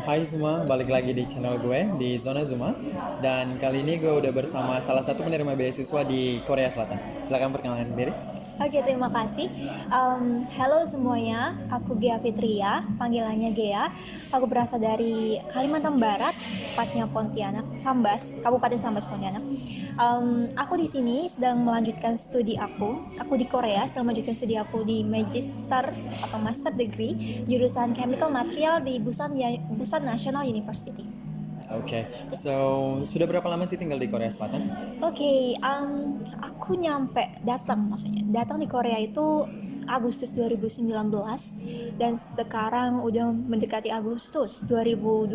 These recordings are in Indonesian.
Hai semua, balik lagi di channel gue di Zona Zuma. Dan kali ini gue udah bersama salah satu penerima beasiswa di Korea Selatan. Silakan perkenalkan diri. Oke, terima kasih. Halo semuanya, aku Gea Fitria, panggilannya Gea. Aku berasal dari Kalimantan Barat, tepatnya Pontianak, Sambas, Kabupaten Sambas, Pontianak. Aku di sini sedang melanjutkan studi aku. Aku di Korea sedang melanjutkan studi aku di Magister atau Master Degree jurusan Chemical Material di Busan National University. Oke, so sudah berapa lama sih tinggal di Korea Selatan? Oke, aku datang di Korea itu Agustus 2019 dan sekarang udah mendekati Agustus 2021,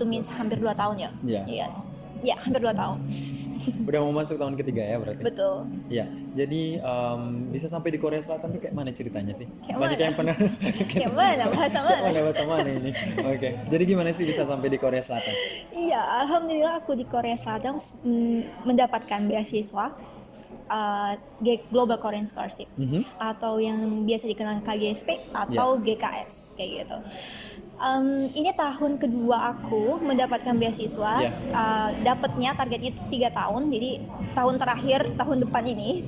means hampir 2 tahun ya. Iya. Yes. Ya, hampir 2 tahun. Udah mau masuk tahun ketiga ya berarti? Betul. Iya, jadi bisa sampai di Korea Selatan tuh kayak mana ceritanya sih? Kayak Banyak mana? yang pernah Kayak mana? Bahasa mana? bahasa mana ini? Oke, jadi gimana sih bisa sampai di Korea Selatan? Iya, alhamdulillah aku di Korea Selatan mendapatkan beasiswa Global Korean Scholarship atau yang biasa dikenal KGSP atau GKS kayak gitu. Ini tahun kedua aku mendapatkan beasiswa. Dapatnya targetnya 3 tahun, jadi tahun terakhir tahun depan ini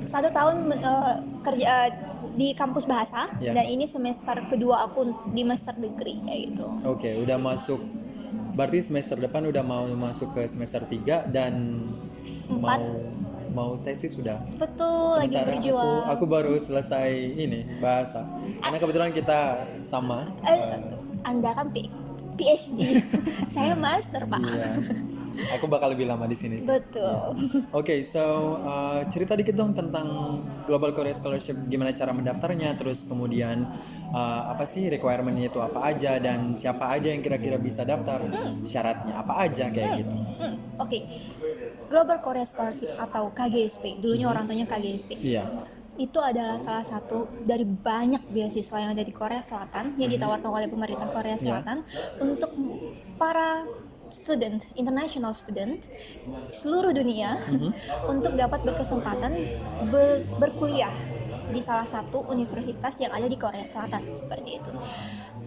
1 tahun kerja di kampus bahasa dan ini semester kedua aku di master degree kayak gitu. Oke, udah masuk. Berarti semester depan udah mau masuk ke semester 3 dan 4. mau tesis sudah. Betul, lagi Sementara berjuang. aku baru selesai ini bahasa. Karena kebetulan kita sama. Anda kan PhD, saya master, Pak. Iya. Aku bakal lebih lama di sini sih. Betul. Oke, so cerita dikit dong tentang Global Korea Scholarship, gimana cara mendaftarnya, terus kemudian apa sih requirement-nya itu apa aja, dan siapa aja yang kira-kira bisa daftar, syaratnya apa aja kayak gitu. Oke. Global Korea Scholarship atau KGSP, dulunya orang tuanya KGSP. Iya. Itu adalah salah satu dari banyak beasiswa yang ada di Korea Selatan yang ditawarkan oleh pemerintah Korea Selatan untuk para student, international student seluruh dunia untuk dapat berkesempatan berkuliah di salah satu universitas yang ada di Korea Selatan, seperti itu.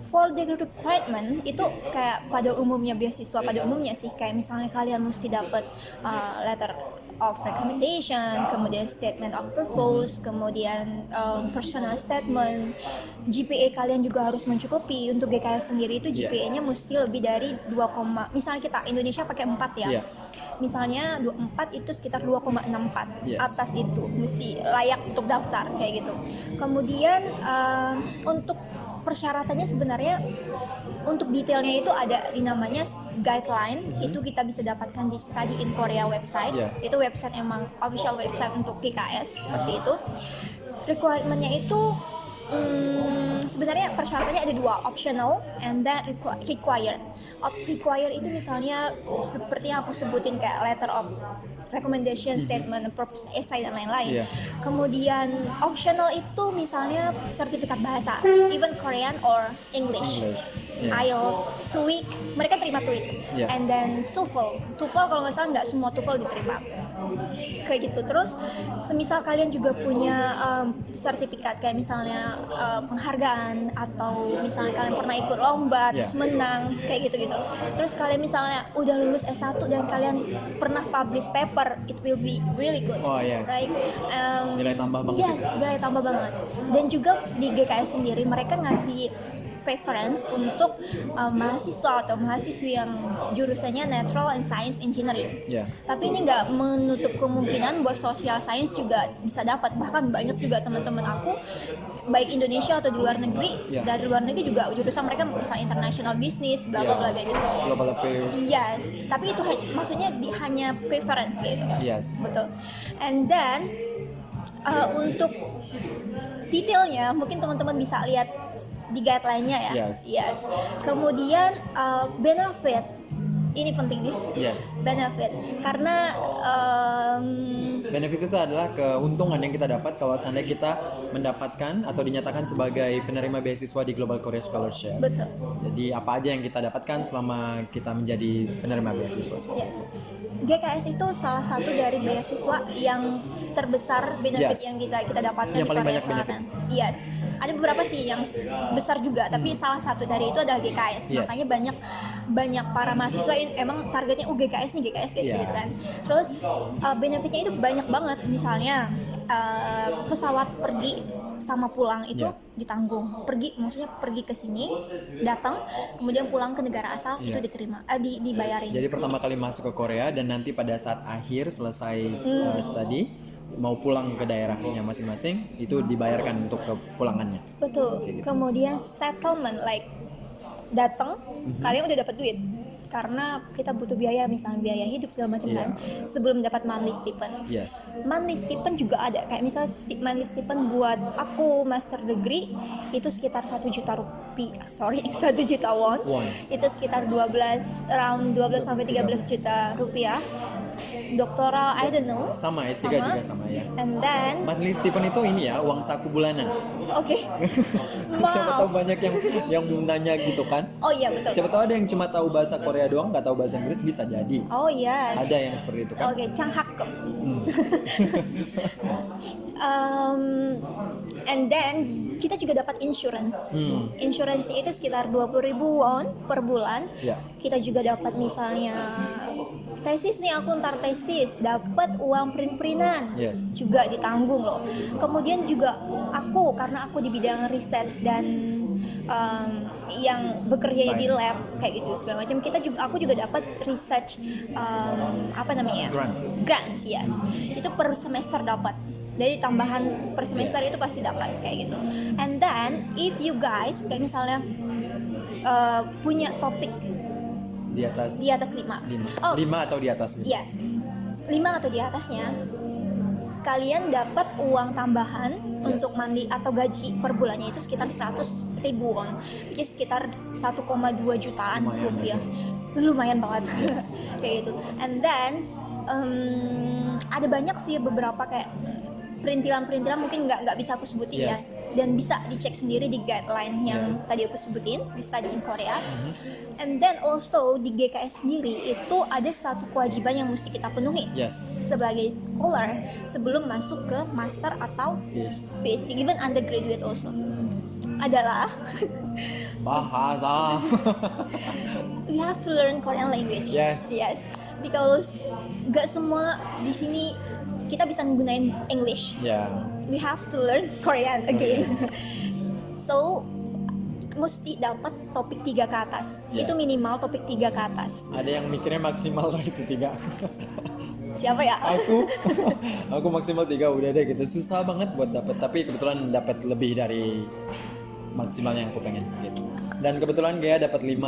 For the requirement itu kayak pada umumnya beasiswa pada umumnya sih, kayak misalnya kalian mesti dapat letter of recommendation, kemudian statement of purpose, kemudian personal statement. GPA kalian juga harus mencukupi. Untuk GKS sendiri itu GPA-nya mesti lebih dari 2, misalnya kita Indonesia pakai 4 ya. Misalnya 24 itu sekitar 2,64. Atas itu mesti layak untuk daftar kayak gitu. Kemudian untuk persyaratannya sebenarnya untuk detailnya itu ada di namanya guideline. Itu kita bisa dapatkan di Study in Korea website. Itu website emang official website untuk GKS seperti itu. Requirement-nya itu sebenarnya persyaratannya ada 2, optional and then required. Required itu misalnya seperti yang aku sebutin kayak letter of recommendation, statement, purpose, essay dan lain-lain. Kemudian optional itu misalnya sertifikat bahasa, even Korean or English. IELTS, TOEIC, mereka terima TOEIC. And then TOEFL kalau nggak salah nggak semua TOEFL diterima. Kayak gitu. Terus semisal kalian juga punya sertifikat kayak misalnya penghargaan atau misalnya kalian pernah ikut lomba terus menang kayak gitu-gitu. Terus kalian misalnya udah lulus S1 dan kalian pernah publish paper, it will be really good. Right? Nilai tambah banget. Nilai tambah banget. Dan juga di GKS sendiri mereka ngasih preference untuk mahasiswa atau mahasiswi yang jurusannya Natural and Science Engineering. Tapi ini nggak menutup kemungkinan buat social science juga bisa dapat. Bahkan banyak juga teman-teman aku baik Indonesia atau di luar negeri, dari luar negeri juga jurusan mereka misalnya international business, bla bla bla kayak gitu. Global affairs. Tapi itu maksudnya hanya preference gitu. Betul. And then untuk detailnya mungkin teman-teman bisa lihat di guideline-nya ya. Kemudian benefit ini penting nih. Benefit karena benefit itu adalah keuntungan yang kita dapat kalau seandainya kita mendapatkan atau dinyatakan sebagai penerima beasiswa di Global Korea Scholarship. Betul. Jadi apa aja yang kita dapatkan selama kita menjadi penerima beasiswa. GKS itu salah satu dari beasiswa yang terbesar benefit yang kita dapatkan yang di paling Korea banyak Selatan. ada beberapa sih yang besar juga, tapi salah satu dari itu adalah GKS. Yes. Makanya banyak para mahasiswa yang emang targetnya GKS nih, GKS kayak Yeah. gitu kan. Terus benefitnya itu banyak banget. Misalnya pesawat pergi sama pulang itu Yeah. ditanggung. Maksudnya pergi ke sini, datang, kemudian pulang ke negara asal itu Yeah. diterima, dibayarin. Jadi pertama kali masuk ke Korea dan nanti pada saat akhir selesai studi mau pulang ke daerahnya masing-masing itu dibayarkan untuk kepulangannya. Betul. Kemudian settlement, like datang, kalian udah dapat duit. Karena kita butuh biaya, misalnya biaya hidup segala macam kan, sebelum dapat monthly stipend. Yes. Monthly stipend juga ada, kayak misalnya monthly stipend buat aku master degree itu sekitar 1 juta rupiah, 1 juta won. Itu sekitar 12 sampai 13 juta rupiah. Doktoral, I don't know. Sama S3 juga sama ya. And then, Monthly stipend itu ini ya, uang saku bulanan. oke. Siapa tahu banyak yang nanya gitu kan. Oh iya betul. Siapa tahu ada yang cuma tahu bahasa Korea doang, nggak tahu bahasa Inggris, bisa jadi. Oh iya. Ada yang seperti itu kan. Oke, Changhak. And then kita juga dapat insurance. Insurance itu sekitar 20.000 won per bulan. Ya. Kita juga dapat misalnya tesis nih, aku ntar tesis dapat uang print-printan. Yes. Juga ditanggung loh. Kemudian juga karena aku di bidang riset dan yang bekerja di lab kayak gitu segala macam, aku juga dapat research grant, yes. Itu per semester dapat. Jadi tambahan per semester itu pasti dapat kayak gitu. And then if you guys kayak misalnya punya topik Di atas 5. 5 atau di atas 5. Yes. 5 atau di atasnya, kalian dapat uang tambahan untuk mandi atau gaji per bulannya itu sekitar 100.000 won, which is sekitar 1,2 jutaan rupiah. Lumayan banget. Kayak gitu. And then ada banyak sih beberapa kayak perintilan mungkin nggak bisa aku sebutin ya, dan bisa dicek sendiri di guideline yang tadi aku sebutin di Study in Korea. And then also di GKS sendiri itu ada satu kewajiban yang mesti kita penuhi sebagai scholar sebelum masuk ke master atau PhD, even undergraduate also, adalah bahasa. we have to learn Korean language. Yes, because gak semua di sini kita bisa menggunakan English. We have to learn Korean again. So mesti dapat topik 3 ke atas. Itu minimal topik 3 ke atas. Ada yang mikirnya maksimal lah itu 3. Siapa ya? Aku maksimal 3 udah deh gitu. Susah banget buat dapat, tapi kebetulan dapat lebih dari maksimal yang aku pengen gitu. Dan kebetulan Gea dapat 5.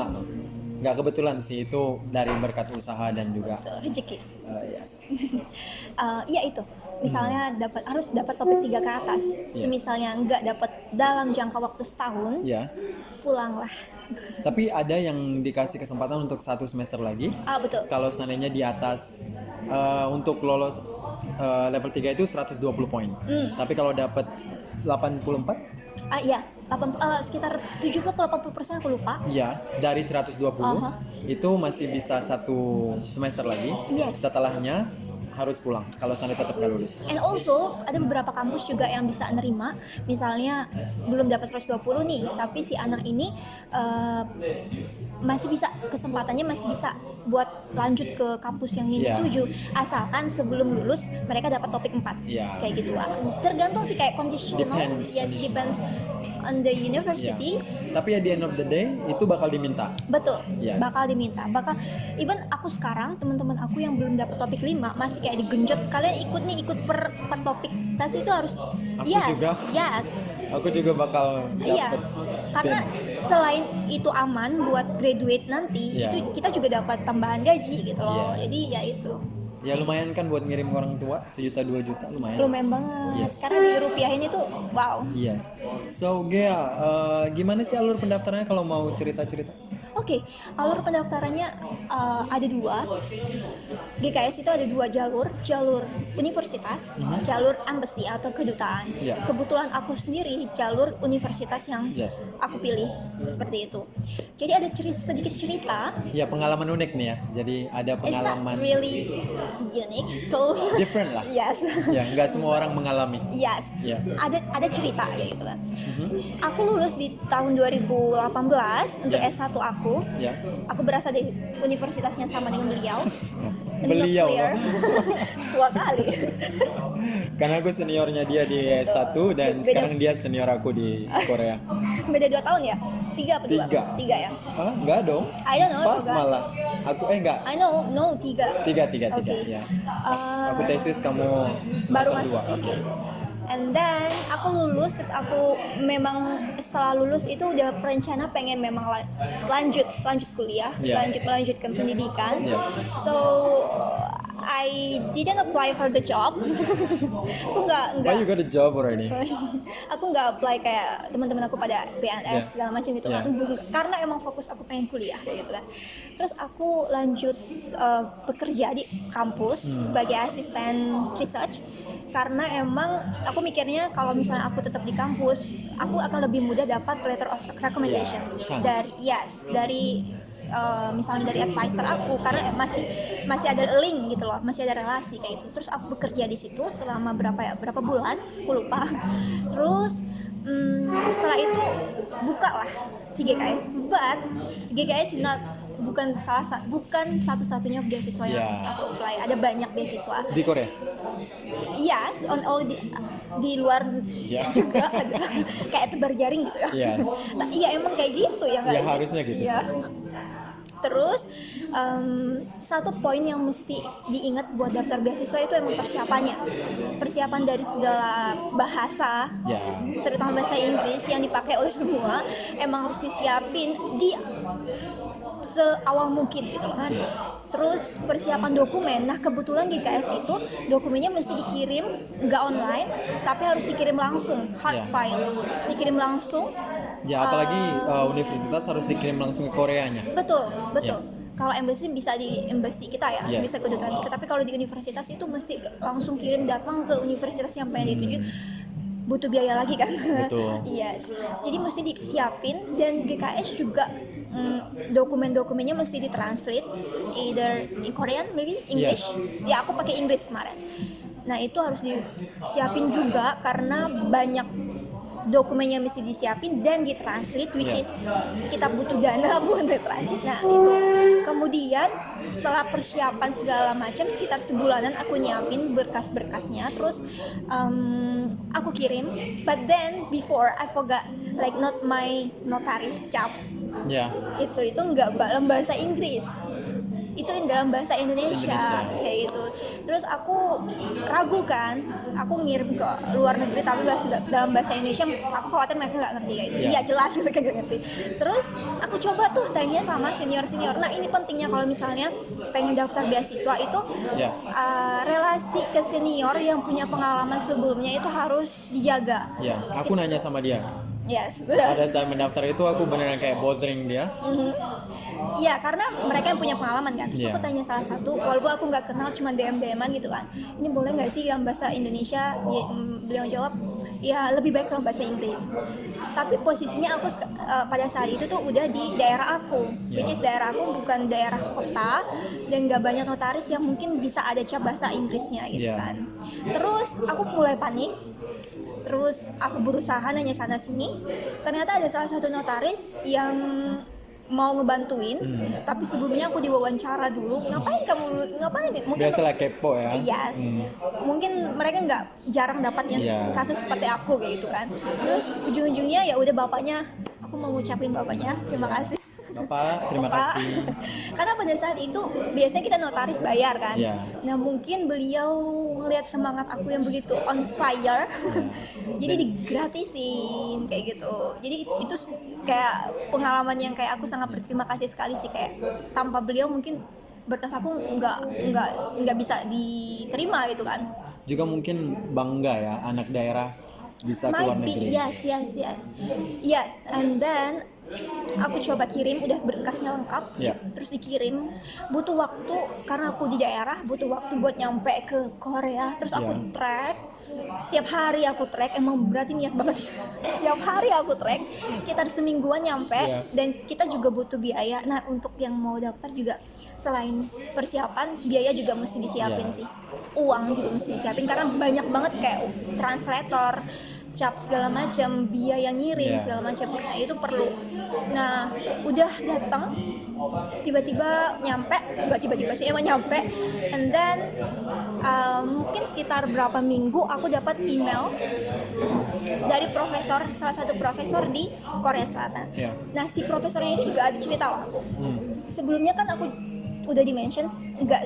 Nggak kebetulan sih, itu dari berkat usaha dan juga rezeki. Yes. Itu. Misalnya harus dapat topik 3 ke atas. Misalnya nggak dapat dalam jangka waktu setahun, pulanglah. Tapi ada yang dikasih kesempatan untuk 1 semester lagi. Betul. Kalau seandainya di atas untuk lolos level 3 itu 120 poin. Tapi kalau dapat 84? Sekitar 70-80% aku lupa. Iya, dari 120 itu masih bisa 1 semester lagi. Setelahnya harus pulang kalau seandainya tetap gak lulus. And also ada beberapa kampus juga yang bisa nerima, misalnya belum dapat 120 nih, tapi si anak ini masih bisa, kesempatannya masih bisa buat lanjut ke kampus yang ingin dituju, asalkan sebelum lulus mereka dapat topik 4. Kayak gitu. Tergantung sih, kayak conditional. Depends on the university. Tapi at the end of the day itu bakal diminta. Betul. Bakal diminta. Even aku sekarang, teman-teman aku yang belum dapat topik 5 masih kayak digenjot, kalian ikut per topik tes itu harus. Aku juga bakal dapat. Karena selain itu aman buat graduate nanti, itu kita juga dapat tambahan gaji gitu loh. Jadi ya itu. Ya lumayan kan buat ngirim ke orang tua, 1 juta 2 juta lumayan. Lumayan banget. Karena di rupiahin itu wow. So Gea, gimana sih alur pendaftarannya kalau mau cerita-cerita? Oke, alur pendaftarannya ada dua. GKS itu ada dua jalur, jalur universitas, jalur embassy atau kedutaan. Ya. Kebetulan aku sendiri jalur universitas yang Yes. aku pilih seperti itu. Jadi ada sedikit cerita. Ya, pengalaman unik nih ya. Jadi ada It's not pengalaman really unique, so different lah. yes. Ya, nggak semua orang mengalami. Yes, Ya. ada cerita kayak gitu kan. Aku lulus di tahun 2018 untuk Ya. S1 aku. Ya. Aku berasal dari universitas yang sama dengan beliau. Beliau Nuclear. Tua kali. Karena aku seniornya dia di S1 dan Beda. sekarang dia senior aku di Korea. Beda 2 tahun ya? 3 apa 2? Tiga. 3 ya? Ah, enggak dong. I don't know, I 4 forgot. malah. Aku enggak. I know, no 3. Tiga, Oke. ya. Uh, Aku tesis, kamu baru semester masuk. 2. Oke. And then aku lulus, terus aku memang setelah lulus itu udah perencana pengen memang lanjut kuliah, Yeah. melanjutkan pendidikan. Yeah. So I didn't apply for the job. Aku Why nggak you got a job already? aku nggak apply kayak teman-teman aku pada Yeah. PNS segala macam gitu kan. Karena emang fokus aku pengen kuliah kayak gitu kan. Terus aku lanjut bekerja di kampus sebagai asisten research, karena emang aku mikirnya kalau misalnya aku tetap di kampus, aku akan lebih mudah dapat letter of recommendation Yeah, dari misalnya dari advisor aku, karena masih ada link gitu loh, masih ada relasi kayak gitu. Terus aku bekerja di situ selama berapa bulan, aku lupa. Terus setelah itu buka lah si GKS, but GKS bukan satu-satunya beasiswa yang Yeah. aku apply. Ada banyak beasiswa. Di Korea? Yes, di luar Ya. juga ada kayak tebar jaring gitu ya. Yes. Nah, iya emang kayak gitu ya nggak Ya, sih? harusnya gitu Iya. sih. Terus satu poin yang mesti diingat buat daftar beasiswa itu emang persiapan dari segala bahasa, Ya. terutama bahasa Inggris yang dipakai oleh semua, emang harus disiapin di seawal mungkin gitu kan. Terus persiapan dokumen. Nah, kebetulan GKS itu dokumennya mesti dikirim nggak online, tapi harus dikirim langsung, hard Yeah. file, dikirim langsung. Ya, apalagi universitas harus dikirim langsung ke Koreanya. Betul. Yeah. Kalau embassy bisa di embassy kita ya, Yes. bisa kedutaan kita. Tapi kalau di universitas itu mesti langsung kirim datang ke universitas yang pengen dituju. Butuh biaya lagi kan. Betul. Yes. Jadi mesti disiapin, dan GKS juga dokumen-dokumennya mesti ditranslate either in Korean maybe English. Ya aku pakai Inggris kemarin. Nah itu harus disiapin juga karena banyak dokumennya mesti disiapin dan ditranslate, which is kita butuh dana buat ditranslate. Nah itu kemudian setelah persiapan segala macam sekitar sebulanan aku nyiapin berkas-berkasnya, terus aku kirim. But then before I forgot, like not my notaris cap, Ya. itu nggak dalam bahasa Inggris, itu dalam bahasa Indonesia. Kayak gitu. Terus aku ragu kan, aku ngirim ke luar negeri tapi dalam bahasa Indonesia, aku khawatir mereka nggak ngerti kayak gitu. Iya jelas mereka nggak ngerti. Terus aku coba tuh tanya sama senior. Nah ini pentingnya kalau misalnya pengen daftar beasiswa itu, relasi ke senior yang punya pengalaman sebelumnya itu harus dijaga. Ya, aku nanya sama dia. Yes. Pada saat mendaftar itu aku beneran kayak bothering dia. Iya, karena mereka yang punya pengalaman kan. Terus Yeah. aku tanya salah satu, walaupun aku nggak kenal, cuma DM-an gitu kan. Ini boleh nggak sih dalam bahasa Indonesia? Beliau jawab, ya lebih baik dalam bahasa Inggris. Tapi posisinya aku pada saat itu tuh udah di daerah aku, which is daerah aku bukan daerah kota dan nggak banyak notaris yang mungkin bisa ada cap bahasa Inggrisnya gitu Yeah. kan. Terus aku mulai panik. Terus aku berusaha nanya sana sini. Ternyata ada salah satu notaris yang mau ngebantuin, tapi sebelumnya aku diwawancara dulu. Ngapain? Mungkin Biasalah kepo ya. yes. Mungkin mereka jarang dapat yang Yeah. kasus seperti aku kayak gitu kan. Terus ujung-ujungnya ya udah bapaknya, aku mau ngucapin bapaknya terima kasih. Bapak, terima Bapak. kasih. Karena pada saat itu biasanya kita notaris bayar kan. Yeah. Nah mungkin beliau ngelihat semangat aku yang begitu on fire, jadi digratisin kayak gitu. Jadi itu kayak pengalaman yang kayak aku sangat berterima kasih sekali sih, kayak tanpa beliau mungkin berkas aku nggak bisa diterima gitu kan. Juga mungkin bangga ya anak daerah bisa keluar Might be, negeri. yes. And then Aku coba kirim, udah berkasnya lengkap, Ya. terus dikirim. Butuh waktu karena aku di daerah, butuh waktu buat nyampe ke Korea. Terus aku Ya. track, setiap hari aku track. Emang berarti niat banget. Setiap hari aku track, sekitar semingguan nyampe. Ya. Dan kita juga butuh biaya. Nah, untuk yang mau daftar juga selain persiapan, biaya juga mesti disiapin Yes. sih. Uang juga mesti disiapin karena banyak banget kayak translator, cap segala macam, biaya ngirim Yeah. segala macam. Nah, itu perlu. Nah, udah datang, tiba-tiba nyampe, nggak tiba-tiba sih, emang nyampe. And then mungkin sekitar berapa minggu aku dapat email dari profesor, salah satu profesor di Korea Selatan. Yeah. Nah, si profesornya ini juga ada cerita sama aku. Sebelumnya kan aku udah di-mention nggak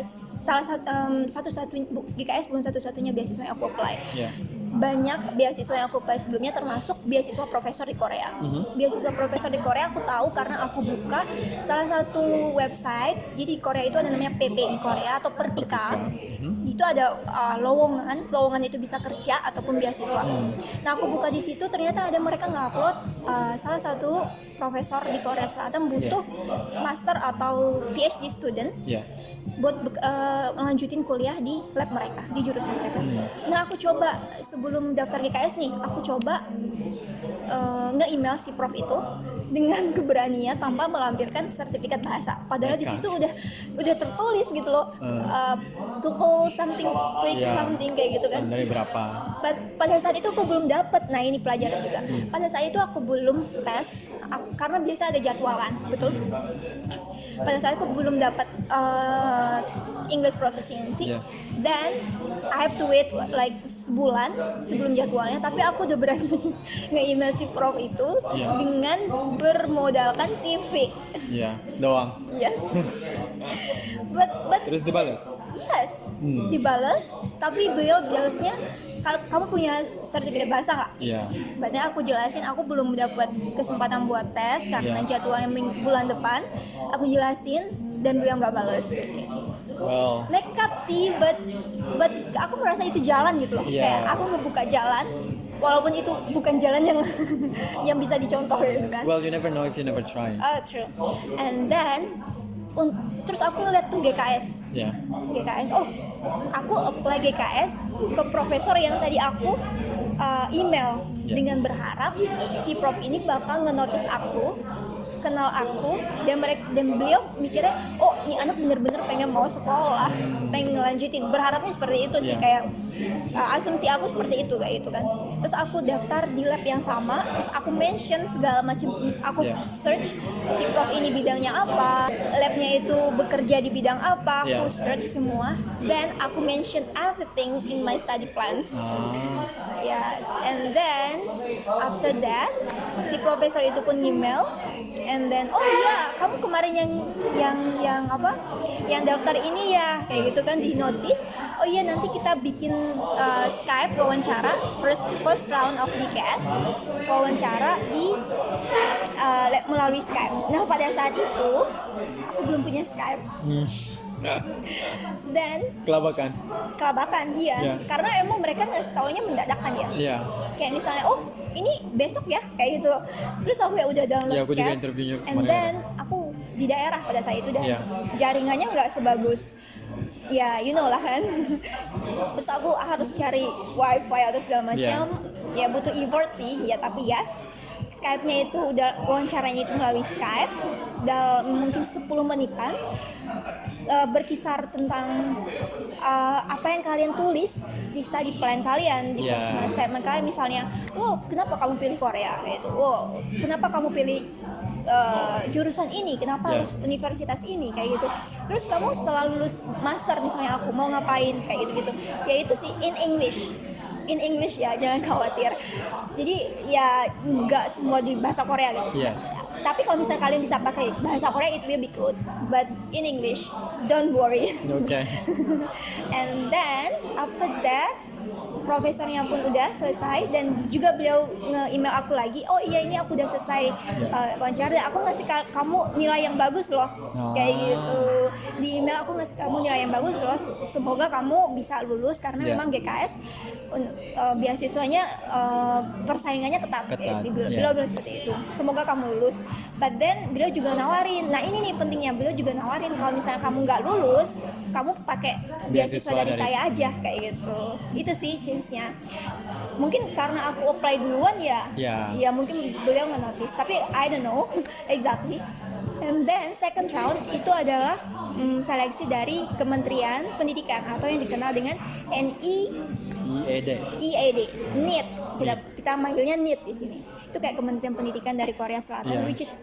satu-satunya GKS bukan satu-satunya beasiswa yang aku apply. Ya. Banyak beasiswa yang aku apply sebelumnya, termasuk beasiswa profesor di Korea. Beasiswa profesor di Korea aku tahu karena aku buka salah satu website. Jadi di Korea itu ada namanya PPI Korea atau Pertika. Itu ada lowongan itu bisa kerja ataupun beasiswa. Nah, aku buka di situ, ternyata ada mereka nge-upload salah satu profesor di Korea Selatan butuh master atau PhD student Ya. buat ngelanjutin kuliah di lab mereka, di jurusan mereka. Nah, aku coba sebelum daftar GKS nih, aku coba nge-email si prof itu dengan keberanian tanpa melampirkan sertifikat bahasa. Padahal di situ udah tertulis gitu loh, TOEFL something, quick Ya. something kayak gitu kan. Dari berapa? Pada saat itu aku belum dapat. Nah, ini pelajaran juga. Pada saat itu aku belum tes karena biasa ada jadwalan, betul. Pada saat aku belum dapat English proficiency. Yeah. Dan I have to wait like sebulan sebelum jadwalnya, tapi aku udah berani nge-email si prof itu Yeah. dengan bermodalkan CV. Ya, doang. Yes. but Terus dibalas? yes, dibalas, tapi beliau balasnya, kalau kamu punya sertifikat bahasa nggak? Iya. Berarti aku jelasin aku belum dapat kesempatan buat tes karena Iya. jadwalnya bulan depan. Aku jelasin dan beliau nggak balas. Well, Nekat sih, but aku merasa itu jalan gitu loh. Iya. Kayak aku ngebuka jalan, walaupun itu bukan jalan yang yang bisa dicontoh gitu kan. well, you never know if you never try. True. And then terus aku ngeliat tuh GKS. Ya. GKS. Oh, aku apply GKS ke profesor yang tadi aku email Ya. dengan berharap si prof ini bakal ngenotis aku, kenal aku, dan beliau mikirnya, oh, ini anak bener-bener pengen mau sekolah, pengen ngelanjutin. Berharapnya seperti itu sih, Ya. kayak asumsi aku seperti itu kayak gitu kan. Terus aku daftar di lab yang sama, terus aku mention segala macam, aku Ya. search si prof ini bidangnya apa, labnya itu bekerja di bidang apa, aku Ya. search semua, dan aku mention everything in my study plan. Yes, and then after that si profesor itu pun email, and then oh iya, kamu kemarin yang apa, yang daftar ini ya, kayak gitu kan, di notice. Oh iya, nanti kita bikin Skype wawancara, first round of DKS wawancara di melalui Skype. Nah, pada saat itu aku belum punya Skype. Dan Kelabakan. kelabakan dia, Ya. karena emang mereka ngasih taunya mendadakan ya. Iya. Kayak misalnya, oh ini besok ya, kayak gitu. Terus aku ya udah download Ya, aku juga Skype, interviewnya and kemarin then aku di daerah pada saat itu, dan Ya. jaringannya nggak sebagus ya, you know lah kan. Terus aku harus cari wifi atau segala macam. Ya butuh effort sih ya, tapi yes, Skype-nya itu udah, wawancaranya itu melalui Skype dalam mungkin 10 menitan. Berkisar tentang apa yang kalian tulis di study plan kalian, di Yeah. personal statement kalian. Misalnya, wow, kenapa kamu pilih Korea? Gitu. Wow, kenapa kamu pilih jurusan ini? Kenapa Yeah. harus universitas ini? Kayak gitu. Terus kamu setelah lulus master, misalnya aku mau ngapain? Kayak gitu-gitu. Ya itu sih in English ya, jangan khawatir. Jadi ya nggak semua di bahasa Korea gitu. Yes. Tapi kalau misalnya kalian bisa pakai bahasa Korea, it will be good. But in English, don't worry. Okay. And then after that, profesornya pun udah selesai, dan juga beliau nge-email aku lagi, oh iya ini aku udah selesai wawancara, aku ngasih kamu nilai yang bagus loh, kayak gitu. Di email aku ngasih kamu nilai yang bagus loh, semoga kamu bisa lulus karena memang GKS beasiswanya persaingannya ketat. Beliau bilang seperti itu, semoga kamu lulus. But then beliau juga nawarin, nah ini nih pentingnya, beliau juga nawarin kalau misalnya kamu nggak lulus, kamu pakai beasiswa dari saya aja, kayak gitu. Itu sih change-nya. Mungkin karena aku apply duluan ya mungkin beliau nggak notice, tapi I don't know exactly. And then second round itu adalah seleksi dari Kementerian Pendidikan atau yang dikenal dengan NIED, NIET. Kita manggilnya NIET di sini. Itu kayak Kementerian Pendidikan dari Korea Selatan, which is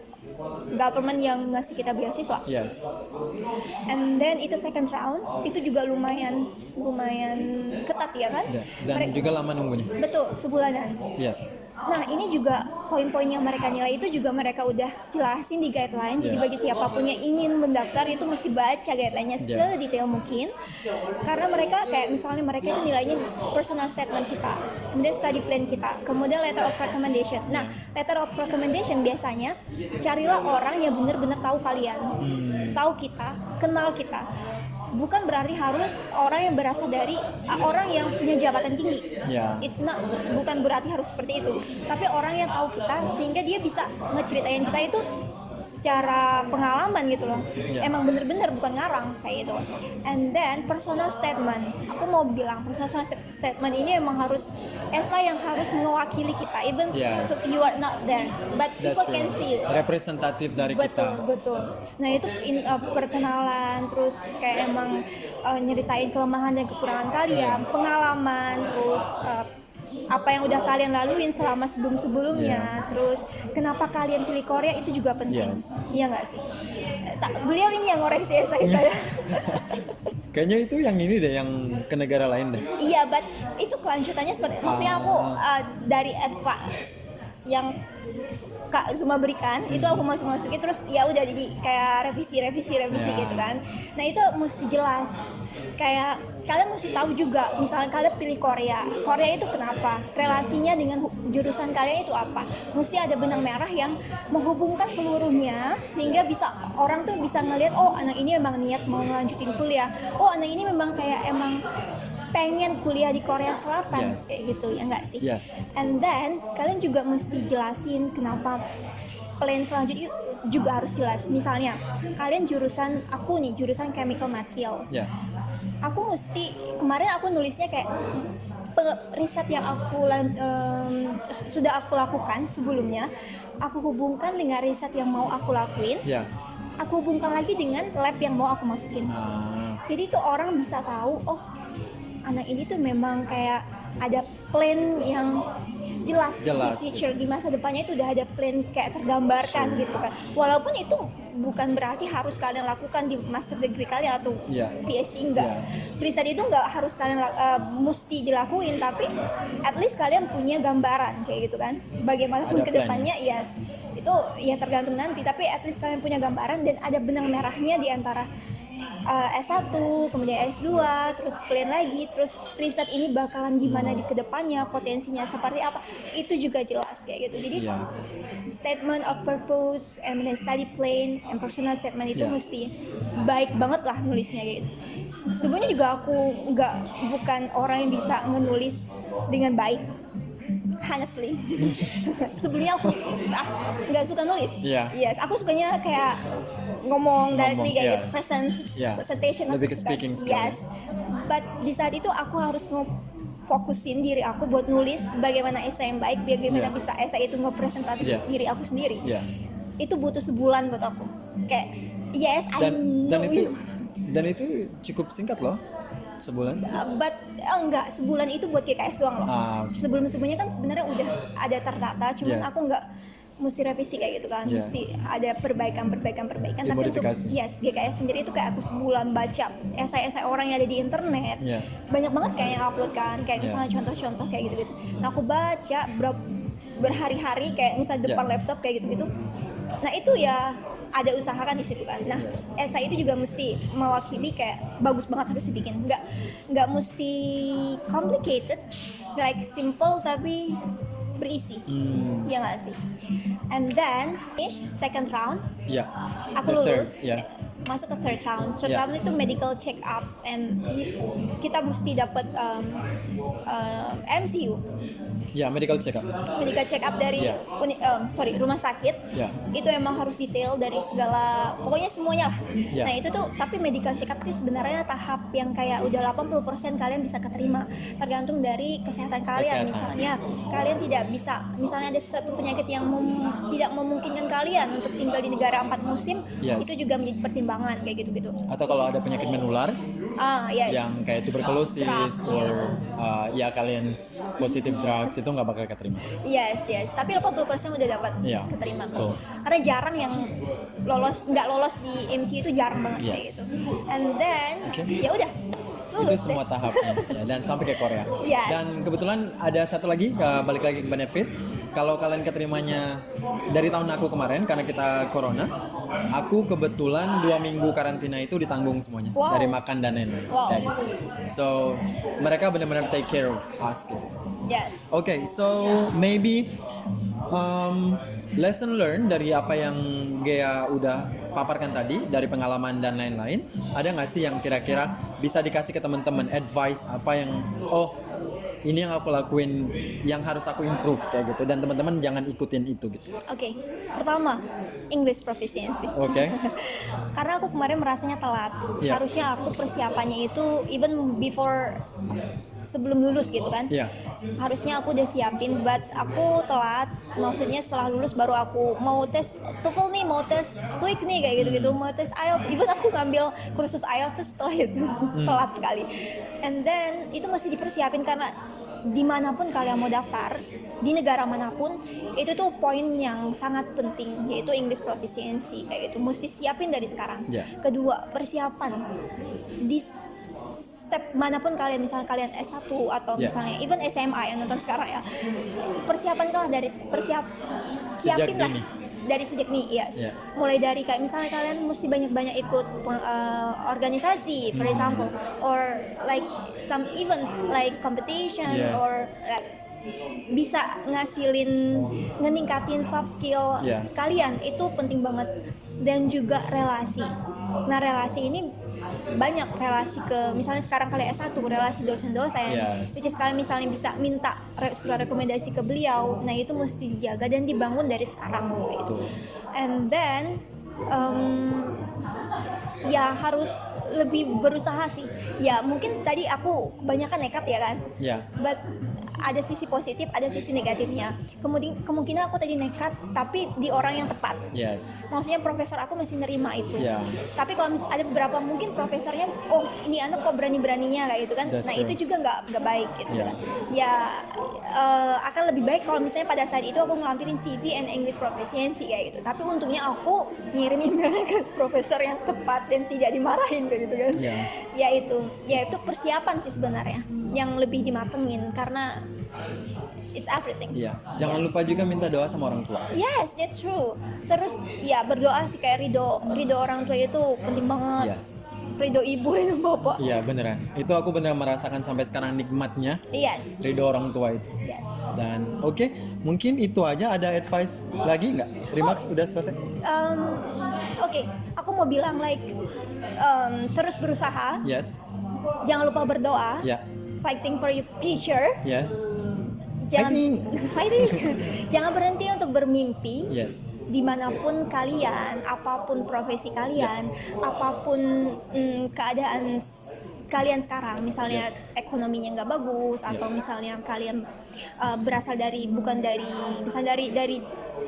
government yang ngasih kita beasiswa. Yes. And then itu second round, itu juga lumayan ketat ya kan? Dan juga lama nunggunya. Betul, sebulanan. Yes. Nah ini juga poin-poin yang mereka nilai itu juga mereka udah jelasin di guideline. Jadi bagi siapapun yang ingin mendaftar itu mesti baca guideline-nya sedetail mungkin. Karena mereka kayak misalnya mereka itu nilainya personal statement kita, kemudian study plan kita, kemudian letter of recommendation. Nah letter of recommendation biasanya carilah orang yang benar-benar tahu kalian, tahu kita, kenal kita. Bukan berarti harus orang yang berasal dari orang yang punya jabatan tinggi. It's not, bukan berarti harus seperti itu. Tapi orang yang tahu kita sehingga dia bisa ngeceritain kita itu secara pengalaman gitu loh. Emang bener-bener bukan ngarang kayak gitu. And then personal statement. Aku mau bilang personal statement ini emang harus esai yang harus mewakili kita. Even you are not there, but people can see it. Representatif dari kita. Betul. Nah itu perkenalan, terus kayak emang nyeritain kelemahan dan kekurangan kalian, pengalaman, terus apa yang udah kalian laluin selama sebelumnya, terus kenapa kalian pilih Korea itu juga penting. Iya nggak sih? Beliau ini yang ngoreksi saya. Kayaknya itu yang ini deh, yang ke negara lain deh. Iya, but itu kelanjutannya seperti maksudnya aku dari advice yang Kak Zuma berikan itu aku masukin terus ya udah jadi kayak revisi gitu kan. Nah itu mesti jelas, kayak kalian mesti tahu juga misalnya kalian pilih Korea itu kenapa, relasinya dengan jurusan kalian itu apa, mesti ada benang merah yang menghubungkan seluruhnya sehingga bisa orang tuh bisa ngelihat, oh anak ini memang niat mau ngelanjutin kuliah, oh anak ini memang kayak emang pengen kuliah di Korea Selatan, kayak gitu ya nggak sih? And then kalian juga mesti jelasin kenapa plan selanjutnya juga harus jelas. Misalnya kalian jurusan chemical materials. Aku mesti kemarin aku nulisnya kayak riset yang sudah aku lakukan sebelumnya, aku hubungkan dengan riset yang mau aku lakuin. Aku hubungkan lagi dengan lab yang mau aku masukin. Jadi tuh orang bisa tahu, oh anak ini tuh memang kayak ada plan yang jelas di future, di masa depannya itu udah ada plan kayak tergambarkan gitu kan. Walaupun itu bukan berarti harus kalian lakukan di master degree kalian atau PhD, enggak. Riset itu enggak harus kalian mesti dilakuin, tapi at least kalian punya gambaran kayak gitu kan. Bagaimanapun kedepannya itu ya tergantung nanti, tapi at least kalian punya gambaran dan ada benang merahnya di antara S1, kemudian S2, terus plan lagi, terus riset ini bakalan gimana di kedepannya, potensinya seperti apa, itu juga jelas kayak gitu. Jadi statement of purpose, and study plan, and personal statement itu mesti baik banget lah nulisnya gitu. Sebenarnya juga aku bukan orang yang bisa ngenulis dengan baik, honestly. Sebelumnya aku nggak suka nulis. Aku sukanya kayak ngomong directly kayak presentation, lebih ke speaking skill. But di saat itu aku harus fokusin diri aku buat nulis bagaimana esai yang baik, bagaimana bisa esai itu ngepresentatif diri aku sendiri. Itu butuh sebulan buat aku. Kayak I know you. Dan itu cukup singkat loh, sebulan. But enggak, sebulan itu buat GKS doang loh. Sebelum-sebelumnya kan sebenarnya udah ada tertata, cuman aku enggak mesti revisi kayak gitu kan, mesti ada perbaikan. Tapi untuk GKS sendiri itu kayak aku sebulan baca esai-esai orang yang ada di internet, banyak banget kayak yang upload kan, kayak misalnya contoh-contoh kayak gitu. Nah aku baca berhari-hari kayak misalnya depan laptop kayak gitu. Nah itu ya ada usahakan di situ kan. Nah esai itu juga mesti mewakili kayak bagus banget harus dibikin, nggak mesti complicated, like simple tapi berisi, ya nggak sih? And then finish second round, Ya. aku The third, lulus, ya. masuk ke third round. Third Yeah. round itu medical check up, and kita mesti dapat MCU, Ya, medical check up. medical check up dari Yeah. rumah sakit. Yeah. Itu emang harus detail dari segala, pokoknya semuanya lah. Yeah. Nah itu tuh, tapi medical check up itu sebenarnya tahap yang kayak udah 80% kalian bisa keterima, tergantung dari kesehatan kalian. Kesehatan. Misalnya kalian tidak bisa, misalnya ada satu penyakit yang tidak memungkinkan kalian untuk tinggal di negara 4 musim, Yes. itu juga menjadi pertimbangan kayak gitu-gitu. Atau kalau ada penyakit menular Yes. yang kayak tuberkulosis Drugs, or ya kalian positif drugs, itu nggak bakal keterima. Yes. Tapi 80% udah dapat Iya, keterima. betul. Karena jarang yang nggak lolos di MC itu jarang banget kayak Yes. gitu. And then Okay. ya udah Itu lulus semua deh. tahapnya ya, dan sampai ke Korea. Yes. Dan kebetulan ada satu lagi, balik lagi ke benefit. Kalau kalian keterimanya dari tahun aku kemarin karena kita corona, aku kebetulan 2 minggu karantina itu ditanggung semuanya. Wow. Dari makan dan lain-lain. Wow. Kayak gitu. So mereka benar-benar take care of us gitu. Yes. Okay, so maybe lesson learned dari apa yang Gea udah paparkan tadi, dari pengalaman dan lain-lain, ada nggak sih yang kira-kira bisa dikasih ke teman-teman, advice apa yang ini yang aku lakuin, yang harus aku improve kayak gitu, dan teman-teman jangan ikutin itu gitu. Oke. Pertama, English proficiency. Oke. Karena aku kemarin merasanya telat. Yeah. Harusnya aku persiapannya itu even before, sebelum lulus gitu kan. Yeah. Harusnya aku udah siapin, but aku telat. Maksudnya setelah lulus baru aku mau tes TOEFL nih, mau tes TOEIC nih kayak gitu-gitu, mau tes IELTS. Even aku ngambil kursus IELTS tuh setelah itu telat sekali. And then itu mesti dipersiapin karena dimanapun kalian mau daftar, di negara manapun, itu tuh poin yang sangat penting, yaitu English proficiency kayak gitu. Mesti siapin dari sekarang. Yeah. Kedua, persiapan di step manapun kalian, misalnya kalian S1 atau Yeah. misalnya even SMA yang nonton sekarang ya, persiapanlah dari siapin lah dini. dari sejak nih, yes. Yeah. Mulai dari kayak misalnya kalian mesti banyak-banyak ikut organisasi, for example, or like some events like competition, Yeah. or like bisa ngeningkatin soft skill Yeah. sekalian, itu penting banget. Dan juga relasi. Nah relasi ini banyak, relasi ke misalnya sekarang kalian S1, relasi dosen-dosen, Yes. which is kalian misalnya bisa minta surat rekomendasi ke beliau. Nah itu mesti dijaga dan dibangun dari sekarang gitu. Betul. And then ya harus lebih berusaha sih. Ya mungkin tadi aku kebanyakan nekat ya kan. Ya. But ada sisi positif, ada sisi negatifnya. Kemungkinan aku tadi nekat, tapi di orang yang tepat. Yes. Maksudnya profesor aku masih nerima itu. Ya. Tapi kalau ada beberapa mungkin profesornya, oh ini anak kok berani-beraninya kayak gitu kan. That's Nah true. itu juga nggak baik gitu Yeah. kan. Ya akan lebih baik kalau misalnya pada saat itu aku ngelampirin CV and English proficiency kayak gitu. Tapi untungnya aku ngirim emailnya ke profesor yang tepat dan tidak dimarahin kayak gitu kan. Yeah. Ya itu persiapan sih sebenarnya yang lebih dimatengin karena it's everything. Iya. Jangan lupa juga minta doa sama orang tua. Yes, that's true. Terus ya berdoa sih, kayak ridho orang tua itu penting banget. Yes. Ridho ibu, ridho bapak. Iya beneran. Itu aku beneran merasakan sampai sekarang nikmatnya Yes. ridho orang tua itu. Yes. Dan oke, mungkin itu aja. Ada advice lagi nggak? Remarks udah selesai? Oke, aku mau bilang like terus berusaha. Yes. Jangan lupa berdoa. Ya. Fighting for your future. Yes. Jangan fighting. Jangan berhenti untuk bermimpi. Yes. Dimanapun kalian, apapun profesi kalian, apapun keadaan kalian sekarang, misalnya ekonominya nggak bagus, atau misalnya kalian berasal dari misalnya dari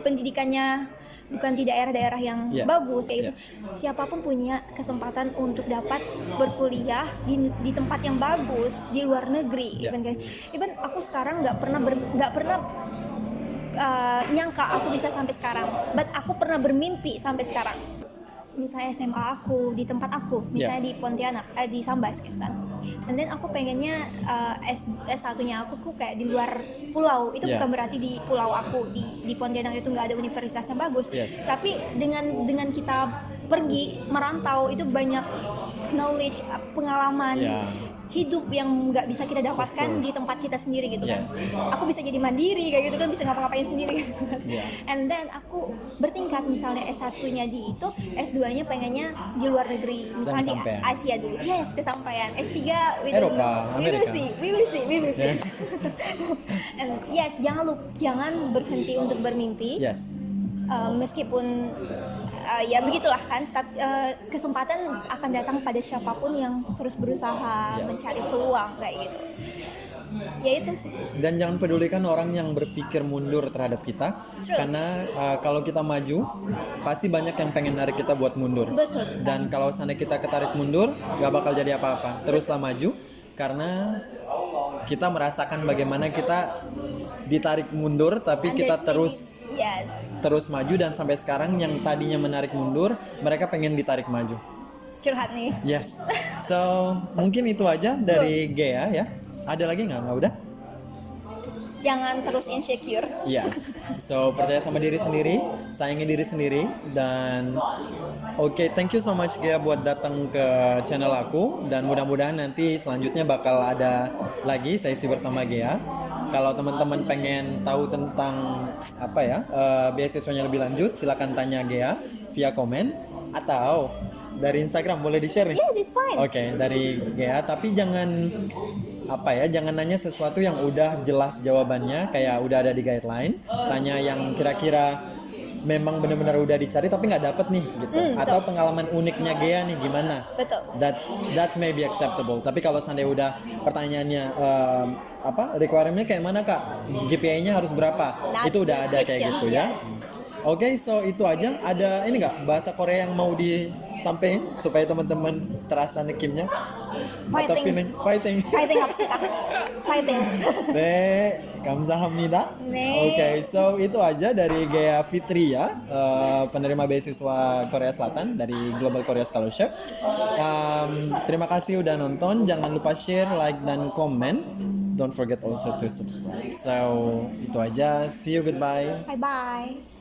pendidikannya bukan di daerah-daerah yang bagus kayak gitu. Siapapun punya kesempatan untuk dapat berkuliah di tempat yang bagus di luar negeri. Even aku sekarang nggak pernah nyangka aku bisa sampai sekarang, but aku pernah bermimpi sampai sekarang. Misalnya SMA aku di tempat aku, misalnya di Pontianak, di Sambas gitu kan. And then aku pengennya S1-nya aku kayak di luar pulau. Itu Yeah. bukan berarti di pulau aku di Pontianak itu nggak ada universitas yang bagus. Yes. Tapi dengan kita pergi merantau itu banyak knowledge, pengalaman. Yeah. Hidup yang nggak bisa kita dapatkan course. di tempat kita sendiri gitu kan. Yes. Aku bisa jadi mandiri kayak gitu kan, bisa ngapa-ngapain sendiri gitu kan. Yeah. And then aku bertingkat, misalnya S1-nya di itu, S2-nya pengennya di luar negeri, misalnya di sampean. Asia dulu. Yes, kesampaian. S3 we don't Eropa, know. Amerika. We will see. And yes, jangan berhenti untuk bermimpi. Yes. Meskipun ya begitulah kan, tapi kesempatan akan datang pada siapapun yang terus berusaha mencari peluang kayak gitu. Ya itu sih. Dan jangan pedulikan orang yang berpikir mundur terhadap kita. True. Karena kalau kita maju, pasti banyak yang pengen narik kita buat mundur. Betul sekali. Dan kalau seandainya kita ketarik mundur, gak bakal jadi apa-apa. Teruslah maju, karena kita merasakan bagaimana kita ditarik mundur, tapi kita Understanding. terus maju. Dan sampai sekarang yang tadinya menarik mundur, mereka pengen ditarik maju. Curhat nih. Yes. So mungkin itu aja dari Gea ya. Ada lagi nggak? Nggak udah? Jangan terus insecure. Yes. So percaya sama diri sendiri, sayangi diri sendiri, dan oke, thank you so much Gea buat datang ke channel aku, dan mudah-mudahan nanti selanjutnya bakal ada lagi sesi bersama Gea. Kalau teman-teman pengen tahu tentang beasiswanya lebih lanjut, silakan tanya Gea via komen atau dari Instagram, boleh di-share nih? Yes, it's fine. Oke, dari Gea, tapi jangan jangan nanya sesuatu yang udah jelas jawabannya, kayak udah ada di guideline. Tanya yang kira-kira memang benar-benar udah dicari tapi nggak dapet nih gitu. Atau pengalaman uniknya Gea nih gimana? Betul. That's maybe acceptable. Tapi kalau seandainya udah pertanyaannya requirement-nya kayak mana Kak? GPA-nya harus berapa? That's Itu udah ada the kayak question, gitu ya. yes. Oke, so itu aja. Ada ini nggak bahasa Korea yang mau disampaikan supaya teman-teman terasa nekimnya? Atau feeling? Fighting. Fighting apa sih Kak? Fighting. 네, 감사합니다. 네. Oke, so itu aja dari Gea Fitri ya, penerima beasiswa Korea Selatan dari Global Korea Scholarship. Terima kasih udah nonton. Jangan lupa share, like, dan komen. Don't forget also to subscribe. So itu aja. See you, goodbye. Bye bye.